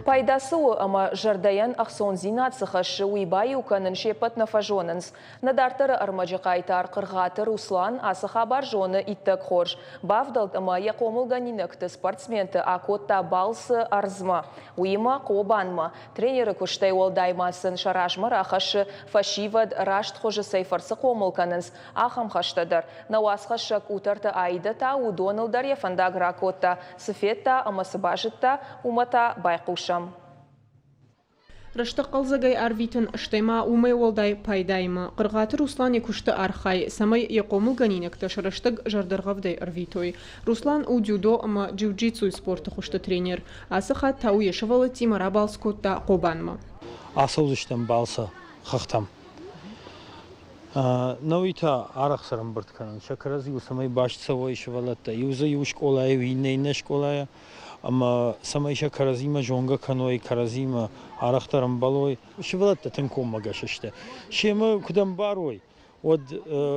Пайдасы ама жардаян ақсон зинат сықашы уйбай уканын шепат нафажонынс. Надартары армаджықайтар қырғаты Руслан асы хабар жоны иттік хорж. Бавдалт ама яқомылганинікті спортсменті акотта балсы арзма. Уйма қобанма. Тренері күштай олдаймасын шаражмар ақашы фашивад рашт хожы сайфарсы қомылканынс. Ахам хаштадар. Науас хашак утарты айды та удонылдар ефандаг ракотта. Сыфетта ама сыбажытта умата байқуша. Рашта қалзагай арвитын штема умай олдай пайдаймы. Қырғаты Руслан екушты архай, самай яқомыл ганинекті шараштыг жардарғавдай арвитой. Руслан у дюдо ама джиу-джитсу спорты құшты тренер. Асыға тау ешівалы Тимара Балскотта қобанмы. Асылдыштан балса қақтам. Науита арақсарым біртканын. Шакаразы самай башцаво ешівалатта. Юза юшк олая, виннейнешк олая. Ама самайша каразима жонга каной каразима арахтарам балой шевалатта тынком магашаште шема кудам барой от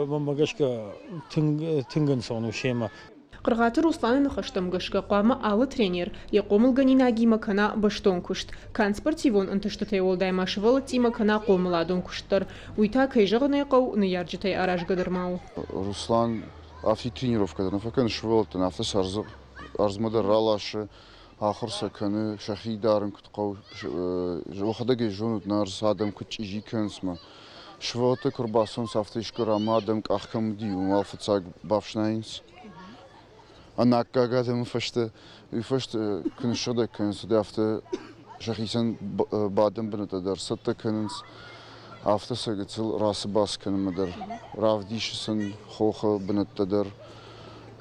магашка тынган сону шема. Қырғаты Русланы нахаштамгашка қуама алы тренер яқомыл ганинагима кана баштон кушт. Кан спортивон ынтыштытай олдайма шывалы тима кана қомыладон кушттар. Уйта кайжағын айқау ныярджытай аражгадырмау. Руслан афи тренировка нафакан шывалты нафтас арзмада ралашы ахырса көні шахидарын күтқау жоқадаге жонут нарс адам күт ижи көнсма швалты курбасон сафты ішкірам адам аққам дию алфыцаг бавшнайнс анакка гадам фашты күні шода көнсі дафты шахисан бадам бінатадар сатта көнінс афты сагыцыл расы бас көнімадар равдишысын хоха бінатадар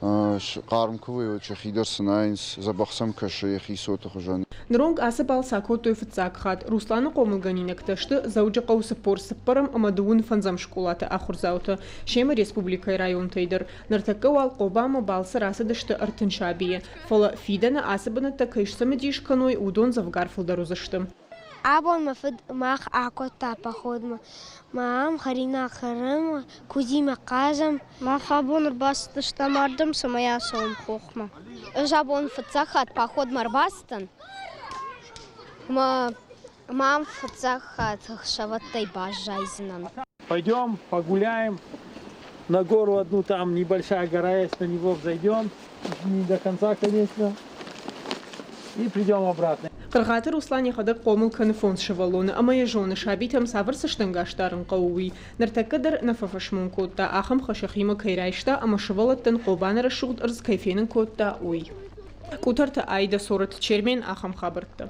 Қарым көвей өтші хидар сынайынс, забақсам кәші ехи соты құжаны. Нронг асы балсако тойфыцак хат. Русланы қомылганинек ташты заужы қаусы пор сыппарым амадуын фанзам школаты ахурзауты. Шема республикай район тайдыр. Нартакка вал қобама балсы расы дышты артыншабие. Фола фидана асыбыны такайшсамы дишканой удон завгарфылдару зашты. Абон мафид мах акота походма. Мам харина харам кузима казам. Мафабон басты штамардым самая сом хохма. Жабон фцахат поход марбастан. Мам фцахат шаватай бажайзнан. Пойдем погуляем на гору одну, там небольшая гора есть, на него взойдем не до конца, конечно, и придем обратно. Қырғаты Руслан яқады қомыл канифон шывалоны, ама ежоны шабитам савырсы штангаштарын қауыуи. Нартаккадар нафафашмун котта, ахам хашахима кайрайшта, ама шывалаттан қобанара шуғд ырз кайфенін котта уй. Кутарта айда сорат чермен ахам хабыртты.